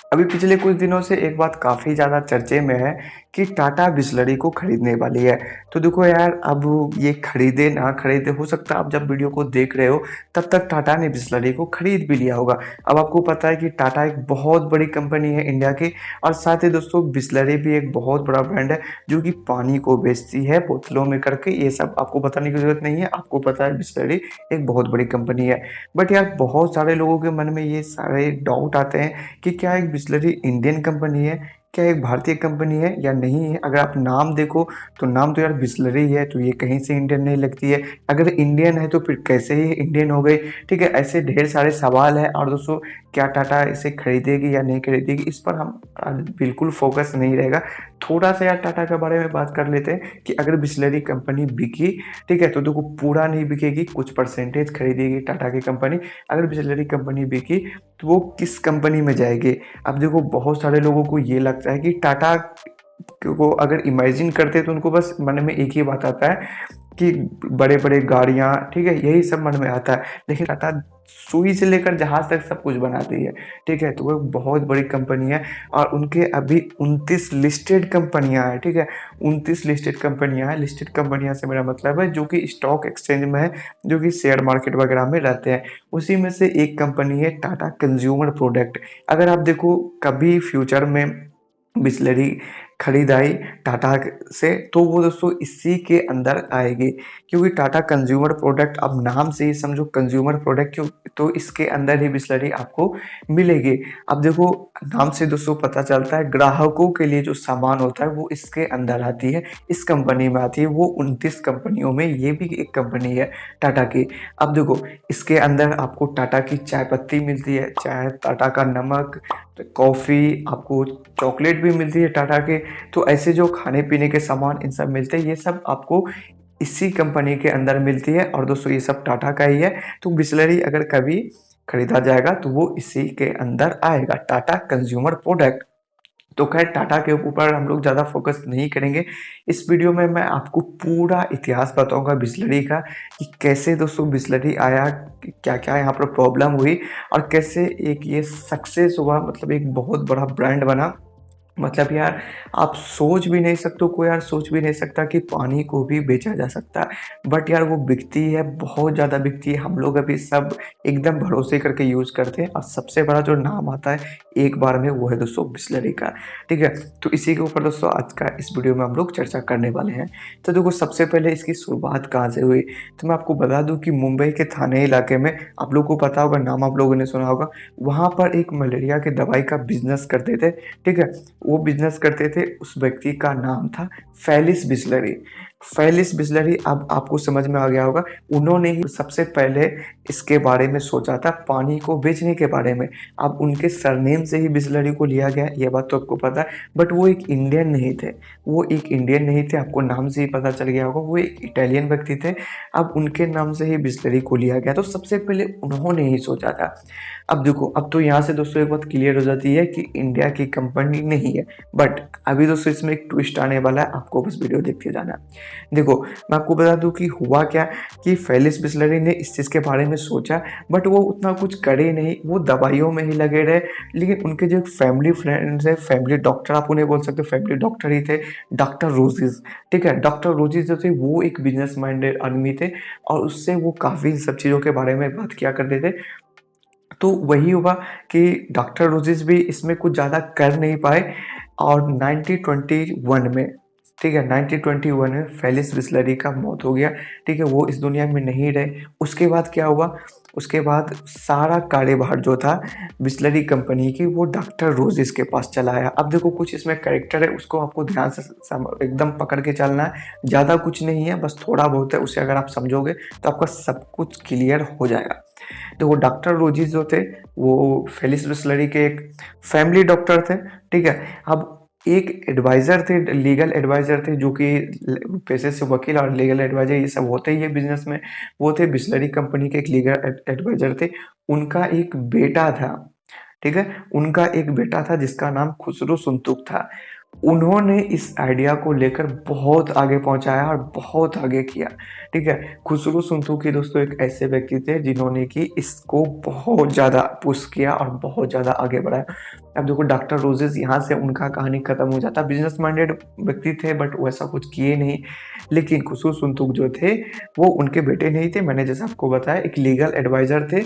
अभी पिछले कुछ दिनों से एक बात काफ़ी ज़्यादा चर्चे में है कि टाटा बिस्लरी को खरीदने वाली है। तो देखो यार, अब ये खरीदे ना खरीदे, हो सकता है आप जब वीडियो को देख रहे हो तब तक टाटा ने बिस्लरी को खरीद भी लिया होगा। अब आपको पता है कि टाटा एक बहुत बड़ी कंपनी है इंडिया की, और साथ ही दोस्तों बिस्लरी भी एक बहुत बड़ा ब्रांड है जो कि पानी को बेचती है बोतलों में करके। ये सब आपको बताने की ज़रूरत नहीं है, आपको पता है बिस्लरी एक बहुत बड़ी कंपनी है। बट यार, बहुत सारे लोगों के मन में ये सारे डाउट आते हैं कि क्या एक बिस्लरी इंडियन कंपनी है, क्या एक भारतीय कंपनी है या नहीं है। अगर आप नाम देखो तो नाम तो यार बिस्लरी है, तो ये कहीं से इंडियन नहीं लगती है। अगर इंडियन है तो फिर कैसे ही इंडियन हो गई। ठीक है, ऐसे ढेर सारे सवाल है। और दोस्तों, क्या टाटा इसे खरीदेगी या नहीं खरीदेगी, इस पर हम आज बिल्कुल फोकस नहीं रहेगा। थोड़ा सा यार टाटा के बारे में बात कर लेते हैं कि अगर बिस्लरी कंपनी बिकी, ठीक है, तो देखो पूरा नहीं बिकेगी, कुछ परसेंटेज खरीदेगी टाटा की कंपनी। अगर बिस्लरी कंपनी बिकी तो वो किस कंपनी में जाएगी। अब देखो, बहुत सारे लोगों को ये लगता है कि टाटा को अगर इमेजिन करते तो उनको बस मन में एक ही बात आता है कि बड़े बड़े गाड़ियाँ, ठीक है, यही सब मन में आता है। लेकिन टाटा सुई से लेकर जहाज तक सब कुछ बनाती है। ठीक है, तो वो एक बहुत बड़ी कंपनी है और उनके अभी 29 लिस्टेड कंपनियां हैं। ठीक है, 29 लिस्टेड कंपनियां हैं। लिस्टेड कंपनियां से मेरा मतलब है जो कि स्टॉक एक्सचेंज में है, जो कि शेयर मार्केट वगैरह में रहते हैं। उसी में से एक कंपनी है टाटा कंज्यूमर प्रोडक्ट। अगर आप देखो, कभी फ्यूचर में बिस्लरी खरीद आई टाटा से, तो वो दोस्तों इसी के अंदर आएगी, क्योंकि टाटा कंज्यूमर प्रोडक्ट, अब नाम से ही समझो कंज्यूमर प्रोडक्ट क्यों, तो इसके अंदर ही बिस्लरी आपको मिलेगी। अब देखो, नाम से दोस्तों पता चलता है ग्राहकों के लिए जो सामान होता है वो इसके अंदर आती है, इस कंपनी में आती है। वो 29 कंपनियों में ये भी एक कंपनी है टाटा की। अब देखो, इसके अंदर आपको टाटा की चाय पत्ती मिलती है, चाय, टाटा का नमक, कॉफ़ी, आपको चॉकलेट भी मिलती है टाटा के। तो ऐसे जो खाने पीने के सामान इन सब मिलते हैं, ये सब आपको इसी कंपनी के अंदर मिलती है। और दोस्तों, ये सब टाटा का ही है। तो बिस्लरी अगर कभी खरीदा जाएगा तो वो इसी के अंदर आएगा, टाटा कंज्यूमर प्रोडक्ट। तो खैर, टाटा के ऊपर हम लोग ज़्यादा फोकस नहीं करेंगे। इस वीडियो में मैं आपको पूरा इतिहास बताऊंगा बिस्लरी का, कि कैसे दोस्तों बिस्लरी आया, क्या क्या यहाँ पर प्रॉब्लम हुई, और कैसे एक ये सक्सेस हुआ, मतलब एक बहुत बड़ा ब्रांड बना। मतलब यार, आप सोच भी नहीं सकते, कोई यार सोच भी नहीं सकता कि पानी को भी बेचा जा सकता है। बट यार वो बिकती है, बहुत ज़्यादा बिकती है। हम लोग अभी सब एकदम भरोसे करके यूज़ करते हैं, और सबसे बड़ा जो नाम आता है एक बार में, वो है दोस्तों बिस्लरी का। ठीक है, तो इसी के ऊपर दोस्तों आज का इस वीडियो में हम लोग चर्चा करने वाले हैं। तो देखो, सबसे पहले इसकी शुरुआत कहाँ से हुई, तो मैं आपको बता दूँ कि मुंबई के थाने इलाके में, आप लोग को पता होगा, नाम आप लोगों ने सुना होगा, वहाँ पर एक मलेरिया के दवाई का बिजनेस करते थे। ठीक है, वो बिजनेस करते थे, उस व्यक्ति का नाम था फेलिस बिस्लरी। फेलिस बिस्लरी, अब आपको समझ में आ गया होगा, उन्होंने ही सबसे पहले इसके बारे में सोचा था, पानी को बेचने के बारे में। अब उनके सरनेम से ही बिस्लरी को लिया गया, ये बात तो आपको पता है। बट वो एक इंडियन नहीं थे, वो एक इंडियन नहीं थे, आपको नाम से ही पता चल गया होगा, वो एक इटालियन व्यक्ति थे। अब उनके नाम से ही बिस्लरी को लिया गया, तो सबसे पहले उन्होंने ही सोचा था। अब देखो, अब तो यहाँ से दोस्तों एक बात क्लियर हो जाती है कि इंडिया की कंपनी नहीं है। बट अभी दोस्तों इसमें एक ट्विस्ट आने वाला है, आपको बस वीडियो देखते जाना। देखो, मैं आपको बता दूं कि हुआ क्या, कि फेलिस बिस्लरी ने इस चीज़ के बारे में सोचा, बट वो उतना कुछ करे नहीं, वो दवाइयों में ही लगे रहे। लेकिन उनके जो फैमिली फ्रेंड्स है, फैमिली डॉक्टर आप उन्हें बोल सकते हो, फैमिली डॉक्टर ही थे, डॉक्टर रोजिस। ठीक है, डॉक्टर रोजिस जो थे वो एक बिजनेस माइंडेड आदमी थे, और उससे वो काफ़ी सब चीज़ों के बारे में बात किया करते थे। तो वही हुआ कि डॉक्टर रोजिस भी इसमें कुछ ज़्यादा कर नहीं पाए, और 1921 में, ठीक है, 1921 में फेलिस बिस्लरी का मौत हो गया। ठीक है, वो इस दुनिया में नहीं रहे। उसके बाद क्या हुआ, उसके बाद सारा कार्यभार जो था बिस्लरी कंपनी की, वो डॉक्टर रोजिस के पास चला आया। अब देखो, कुछ इसमें कैरेक्टर है, उसको आपको ध्यान से एकदम पकड़ के चलना है। ज़्यादा कुछ नहीं है, बस थोड़ा बहुत है, उसे अगर आप समझोगे तो आपका सब कुछ क्लियर हो जाएगा। तो वो डॉक्टर रोजिस जो थे, वो फेलिस बिस्लरी के एक फैमिली डॉक्टर थे। ठीक है, अब एक एडवाइज़र थे, लीगल एडवाइज़र थे, जो कि पेशे से वकील और लीगल एडवाइज़र ये सब होते ही है बिजनेस में। वो थे बिस्लरी कंपनी के एक लीगल एडवाइज़र थे। उनका एक बेटा था, ठीक है, उनका एक बेटा था जिसका नाम खुसरो सुंतुक था। उन्होंने इस आइडिया को लेकर बहुत आगे पहुंचाया और बहुत आगे किया। ठीक है, खुसरो सुंतुकी दोस्तों एक ऐसे व्यक्ति थे जिन्होंने कि इसको बहुत ज़्यादा पुश किया और बहुत ज़्यादा आगे बढ़ाया। अब देखो डॉक्टर रोजेस यहाँ से उनका कहानी खत्म हो जाता। बिजनेस माइंडेड व्यक्ति थे बट वैसा कुछ किए नहीं। लेकिन खुशबू सुंतुक जो थे वो उनके बेटे नहीं थे, मैंने जैसा आपको बताया एक लीगल एडवाइजर थे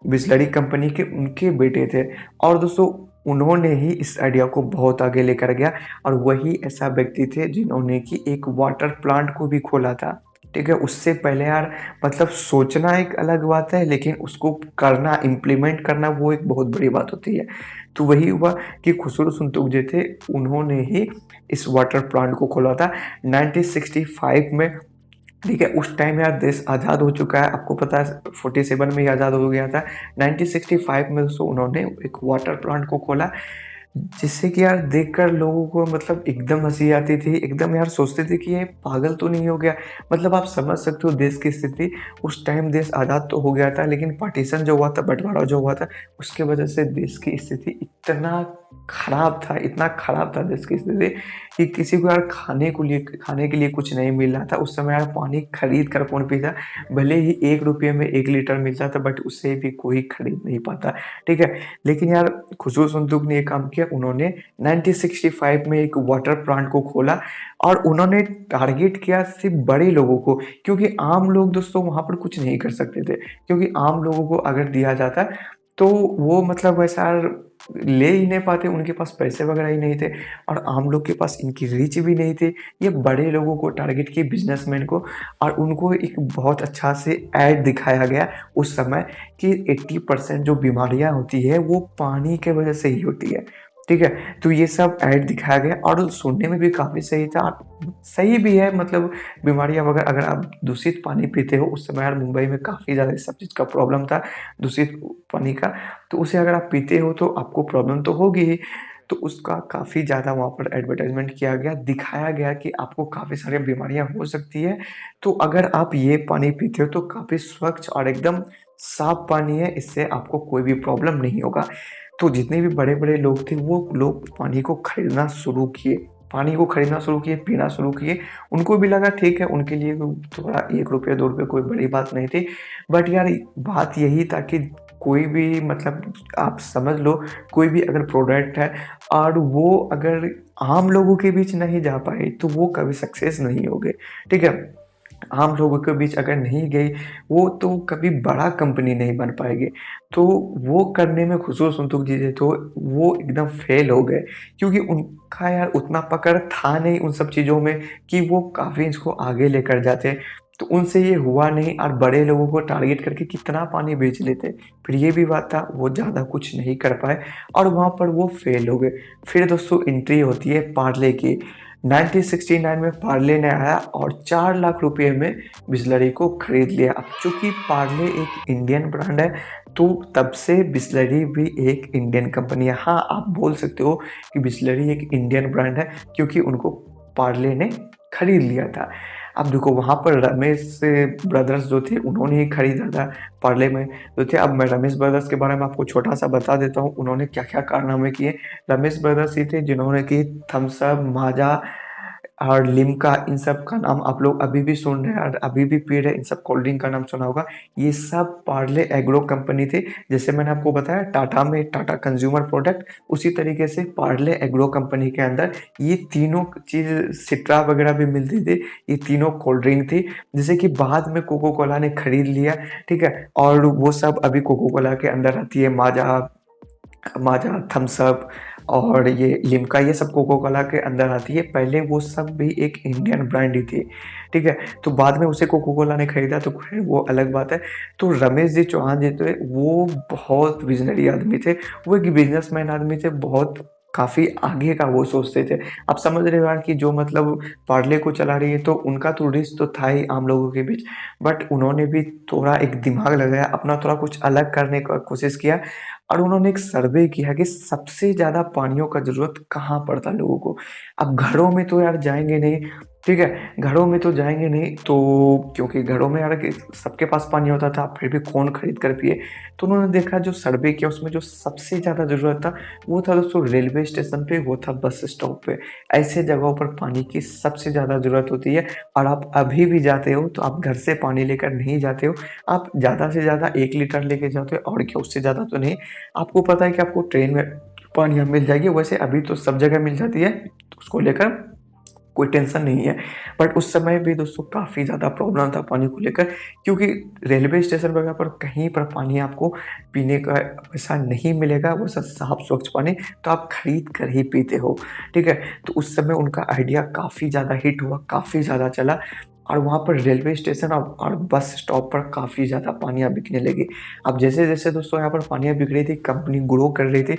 बिस्लरी कंपनी के, उनके बेटे थे। और दोस्तों उन्होंने ही इस आइडिया को बहुत आगे लेकर गया और वही ऐसा व्यक्ति थे जिन्होंने कि एक वाटर प्लांट को भी खोला था। ठीक है, उससे पहले यार मतलब सोचना एक अलग बात है, लेकिन उसको करना, इम्प्लीमेंट करना वो एक बहुत बड़ी बात होती है। तो वही हुआ कि खुसरो सुंतुक जो थे उन्होंने ही इस वाटर प्लांट को खोला था 1965 में। ठीक है, उस टाइम यार देश आज़ाद हो चुका है, आपको पता है 47 में ही आज़ाद हो गया था। 1965 में दोस्तों उन्होंने एक वाटर प्लांट को खोला, जिससे कि यार देखकर लोगों को मतलब एकदम हंसी आती थी, एकदम यार सोचते थे कि ये पागल तो नहीं हो गया। मतलब आप समझ सकते हो देश की स्थिति। उस टाइम देश आज़ाद तो हो गया था, लेकिन पार्टीशन जो हुआ था, बंटवारा जो हुआ था, उसके वजह से देश की स्थिति इतना खराब था, इतना खराब था देश की स्थिति कि किसी को यार खाने के लिए कुछ नहीं मिल रहा था। उस समय यार पानी खरीद कर कौन पीता, भले ही 1 रुपये में 1 लीटर मिलता था बट उससे भी कोई खरीद नहीं पाता। ठीक है, लेकिन यार खुशबू सुंतुक ने ये काम किया, उन्होंने 1965 में एक वाटर प्लांट को खोला और उन्होंने टारगेट किया सिर्फ बड़े लोगों को, क्योंकि आम लोग दोस्तों वहाँ पर कुछ नहीं कर सकते थे। क्योंकि आम लोगों को अगर दिया जाता तो वो मतलब वैसा ले ही नहीं पाते, उनके पास पैसे वगैरह ही नहीं थे और आम लोग के पास इनकी रीच भी नहीं थी। ये बड़े लोगों को टारगेट किए, बिजनेसमैन को, और उनको एक बहुत अच्छा से ऐड दिखाया गया उस समय कि 80% जो बीमारियां होती है वो पानी के वजह से ही होती है। ठीक है, तो ये सब ऐड दिखाया गया और सुनने में भी काफ़ी सही था, सही भी है। मतलब बीमारियां वगैरह, अगर आप दूषित पानी पीते हो, उस समय यार मुंबई में काफ़ी ज़्यादा इस सब चीज़ का प्रॉब्लम था, दूषित पानी का, तो उसे अगर आप पीते हो तो आपको प्रॉब्लम तो होगी ही। तो उसका काफ़ी ज़्यादा वहाँ पर एडवर्टाइजमेंट किया गया, दिखाया गया कि आपको काफ़ी सारी बीमारियां हो सकती है, तो अगर आप ये पानी पीते हो तो काफ़ी स्वच्छ और एकदम साफ पानी है, इससे आपको कोई भी प्रॉब्लम नहीं होगा। तो जितने भी बड़े-बड़े लोग थे वो लोग पानी को खरीदना शुरू किए, पीना शुरू किए। उनको भी लगा ठीक है, उनके लिए थोड़ा 1 रुपया 2 रुपये कोई बड़ी बात नहीं थी। बट यार बात यही था कि कोई भी मतलब आप समझ लो, कोई भी अगर प्रोडक्ट है और वो अगर आम लोगों के बीच नहीं जा पाए तो वो कभी सक्सेस नहीं होगे। ठीक है? आम लोगों के बीच अगर नहीं गई वो तो कभी बड़ा कंपनी नहीं बन पाएगी। तो वो करने में खुशबू सुंतुक जी तो वो एकदम फेल हो गए, क्योंकि उनका यार उतना पकड़ था नहीं उन सब चीज़ों में कि वो काफ़ी इसको आगे लेकर जाते। तो उनसे ये हुआ नहीं और बड़े लोगों को टारगेट करके कितना पानी बेच लेते। फिर ये भी बात था वो ज़्यादा कुछ नहीं कर पाए और वहाँ पर वो फेल हो गए। फिर दोस्तों एंट्री होती है पार्ले की। 1969 में पार्ले ने आया और 4 लाख रुपए में बिसलरी को खरीद लिया। अब चूंकि पार्ले एक इंडियन ब्रांड है तो तब से बिसलरी भी एक इंडियन कंपनी है। हाँ, आप बोल सकते हो कि बिसलरी एक इंडियन ब्रांड है क्योंकि उनको पार्ले ने खरीद लिया था। अब देखो वहाँ पर रमेश ब्रदर्स जो थे उन्होंने ही खरीदा था पार्ले में जो थे। अब मैं रमेश ब्रदर्स के बारे में आपको छोटा सा बता देता हूँ, उन्होंने क्या क्या कारनामे किए। रमेश ब्रदर्स ही थे जिन्होंने की थम्स अप, माजा और लिम्का, इन सब का नाम आप लोग अभी भी सुन रहे हैं और अभी भी पी रहे हैं, इन सब कोल्ड ड्रिंक का नाम सुना होगा। ये सब पार्ले एग्रो कंपनी थे। जैसे मैंने आपको बताया टाटा में टाटा कंज्यूमर प्रोडक्ट, उसी तरीके से पार्ले एग्रो कंपनी के अंदर ये तीनों चीज़, सिट्रा वगैरह भी मिलती थी। ये तीनों कोल्ड ड्रिंक थी जैसे कि बाद में कोको कोला ने खरीद लिया। ठीक है, और वो सब अभी कोको कोला के अंदर आती है। माजा, थम्स अप और ये लिम्का, ये सब कोको कोला के अंदर आती है। पहले वो सब भी एक इंडियन ब्रांड ही थी। ठीक है, तो बाद में उसे कोको कोला ने खरीदा तो खैर वो अलग बात है। तो रमेश जी चौहान जी थे वो बहुत विजनरी आदमी थे, वो एक बिजनेसमैन आदमी थे, बहुत काफ़ी आगे का वो सोचते थे। आप समझ रहे हो यार कि जो मतलब पार्ले को चला रही है तो उनका तो रिस्क तो था ही आम लोगों के बीच, बट उन्होंने भी थोड़ा एक दिमाग लगाया, अपना थोड़ा कुछ अलग करने का कोशिश किया और उन्होंने एक सर्वे किया कि सबसे ज़्यादा पानियों का ज़रूरत कहाँ पड़ता है लोगों को। अब घरों में तो यार जाएँगे नहीं, ठीक है? घरों में तो जाएँगे नहीं तो क्योंकि घरों में यार सबके पास पानी होता था, फिर भी कौन खरीद कर पिए। तो उन्होंने देखा जो सर्वे किया उसमें जो सबसे ज़्यादा ज़रूरत था वो था दोस्तों रेलवे स्टेशन पे, वो था बस स्टॉप पे। ऐसे जगहों पर पानी की सबसे ज़्यादा ज़रूरत होती है और आप अभी भी जाते हो तो आप घर से पानी लेकर नहीं जाते हो, आप ज़्यादा से ज़्यादा 1 लीटर लेके जाते हो और क्या, उससे ज़्यादा तो नहीं। आपको पता है कि आपको ट्रेन में पानी यहाँ मिल जाएगी। वैसे अभी तो सब जगह मिल जाती है, तो उसको लेकर कोई टेंशन नहीं है। बट उस समय भी दोस्तों काफ़ी ज़्यादा प्रॉब्लम था पानी को लेकर, क्योंकि रेलवे स्टेशन वगैरह पर कहीं पर पानी आपको पीने का वैसा नहीं मिलेगा, वैसा साफ स्वच्छ पानी, तो आप खरीद कर ही पीते हो, ठीक है। तो उस समय उनका आइडिया काफ़ी ज़्यादा हिट हुआ, काफ़ी ज़्यादा चला, और वहाँ पर रेलवे स्टेशन और बस स्टॉप पर काफ़ी ज़्यादा पानियाँ बिकने लगी। अब जैसे-जैसे दोस्तों यहाँ पर पानियाँ बिक रही थी, कंपनी ग्रो कर रही थी,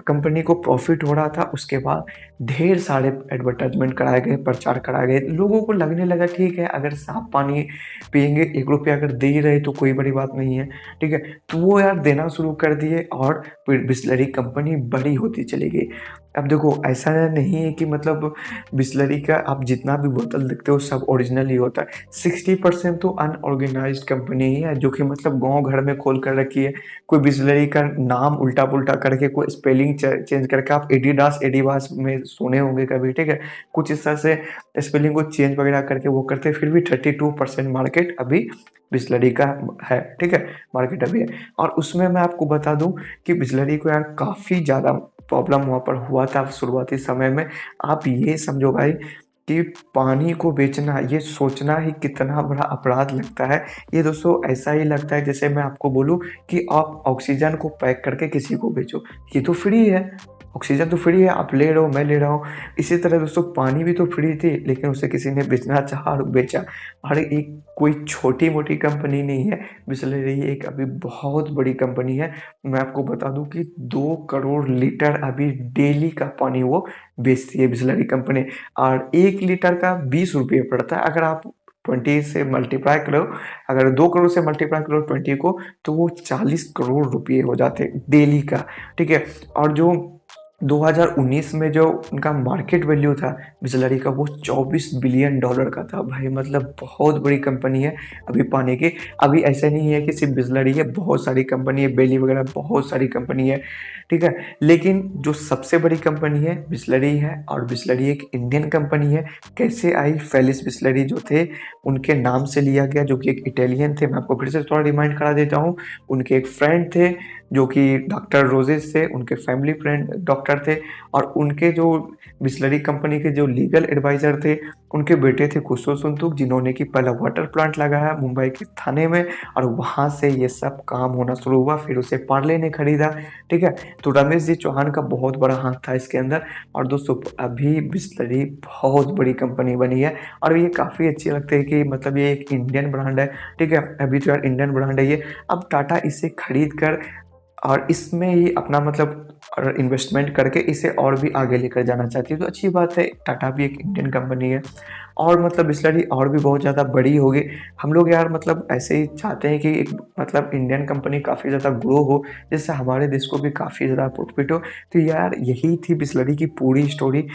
कंपनी को प्रॉफ़िट हो रहा था, उसके बाद ढेर सारे एडवर्टाइज़मेंट कराए गए, प्रचार कराए गए। लोगों को लगने लगा ठीक है, अगर साफ पानी पिएँगे, ₹1 अगर दे ही रहे तो कोई बड़ी बात नहीं है, ठीक है। तो वो यार देना शुरू कर दिए और फिर बिसलरी कंपनी बड़ी होती चली गई। अब देखो ऐसा नहीं है कि मतलब बिसलरी का आप जितना भी बोतल देखते हो सब ओरिजिनल ही होता है। 60% तो अनऑर्गेनाइज्ड कंपनी ही है, जो कि मतलब गाँव घर में खोल कर रखी है। कोई बिसलरी का नाम उल्टा-पुल्टा करके, कोई स्पेलिंग चेंज करके, आप एडिडास एडिबास में सुने होंगे कभी, ठीक है। कुछ इस तरह से स्पेलिंग को चेंज वगैरह करके वो करते हैं, फिर भी 32% मार्केट अभी बिसलरी का है, ठीक है, मार्केट अभी है। और उसमें मैं आपको बता दूँ कि बिसलरी को यार काफ़ी ज़्यादा प्रॉब्लम वहाँ पर हुआ था शुरुआती समय में। आप ये समझो भाई कि पानी को बेचना, ये सोचना ही कितना बड़ा अपराध लगता है। ये दोस्तों ऐसा ही लगता है जैसे मैं आपको बोलूँ कि आप ऑक्सीजन को पैक करके किसी को बेचो। ये तो फ्री है, ऑक्सीजन तो फ्री है, आप ले रहे हो, मैं ले रहा हूँ। इसी तरह दोस्तों पानी भी तो फ्री थी, लेकिन उसे किसी ने बेचना चाहा और बेचा। और एक कोई छोटी-मोटी कंपनी नहीं है, बिसलेरी एक अभी बहुत बड़ी कंपनी है। मैं आपको बता दूँ कि 2 करोड़ लीटर अभी डेली का पानी वो बेचती है बिसलेरी कंपनी, और 1 लीटर का ₹20 पड़ता है। अगर आप 20 से मल्टीप्लाई करो, अगर 2 करोड़ से मल्टीप्लाई करो 20 को, तो वो 40 करोड़ रुपए हो जाते हैं डेली का, ठीक है। और जो 2019 में जो उनका मार्केट वैल्यू था बिसलेरी का, वो $24 बिलियन का था भाई। मतलब बहुत बड़ी कंपनी है अभी पानी की। अभी ऐसा नहीं है कि सिर्फ बिसलेरी है, बहुत सारी कंपनी है, बेली वगैरह बहुत सारी कंपनी है, ठीक है। लेकिन जो सबसे बड़ी कंपनी है बिसलेरी है, और बिसलेरी एक इंडियन कंपनी है। कैसे आई? फेलिस बिसलेरी जो थे उनके नाम से लिया गया, जो कि एक इटालियन थे। मैं आपको फिर से थोड़ा रिमाइंड करा देता हूँ। उनके एक फ्रेंड थे जो कि डॉक्टर रोजेस थे, उनके फैमिली फ्रेंड डॉक्टर थे, और उनके जो बिसलेरी कंपनी के जो लीगल एडवाइज़र थे, उनके बेटे थे खुसरो सुंतुक, जिन्होंने कि पहला वाटर प्लांट लगाया मुंबई के थाने में, और वहाँ से ये सब काम होना शुरू हुआ। फिर उसे पार्ले ने खरीदा, ठीक है। तो रमेश जी चौहान का बहुत बड़ा हाथ था इसके अंदर। और दोस्तों अभी बिसलेरी बहुत बड़ी कंपनी बनी है, और ये काफ़ी अच्छी लगती है कि मतलब ये एक इंडियन ब्रांड है, ठीक है। अभी तो यार इंडियन ब्रांड है ये। अब टाटा इसे खरीद कर और इसमें ही अपना मतलब इन्वेस्टमेंट करके इसे और भी आगे लेकर जाना चाहती है, तो अच्छी बात है। टाटा भी एक इंडियन कंपनी है, और मतलब बिसलेरी और भी बहुत ज़्यादा बड़ी होगी। हम लोग यार मतलब ऐसे ही चाहते हैं कि एक मतलब इंडियन कंपनी काफ़ी ज़्यादा ग्रो हो, जिससे हमारे देश को भी काफ़ी ज़्यादा प्रॉफिट हो। तो यार यही थी बिसलेरी की पूरी स्टोरी।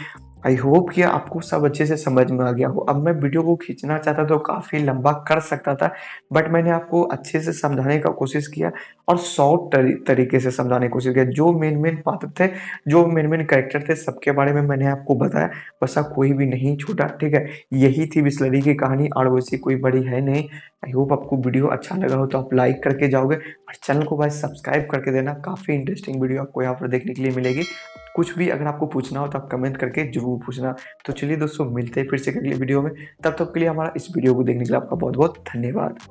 आई होप कि आपको सब अच्छे से समझ में आ गया हो। अब मैं वीडियो को खींचना चाहता तो काफ़ी लंबा कर सकता था, बट मैंने आपको अच्छे से समझाने का कोशिश किया, और शॉर्ट तरीके से समझाने की कोशिश किया। जो मेन पात्र थे, जो मेन कैरेक्टर थे, सबके बारे में मैंने आपको बताया, वैसा कोई भी नहीं छूटा, ठीक है। यही थी बिसलेरी की कहानी, और वैसी कोई बड़ी है नहीं। आई होप आपको वीडियो अच्छा लगा हो तो आप लाइक करके जाओगे, और चैनल को भाई सब्सक्राइब करके देना। काफ़ी इंटरेस्टिंग वीडियो आपको यहाँ पर देखने के लिए मिलेगी। कुछ भी अगर आपको पूछना हो तो आप कमेंट करके ज़रूर पूछना। तो चलिए दोस्तों, मिलते हैं फिर से अगली वीडियो में। तब तक के लिए हमारा इस वीडियो को देखने के लिए आपका बहुत-बहुत धन्यवाद।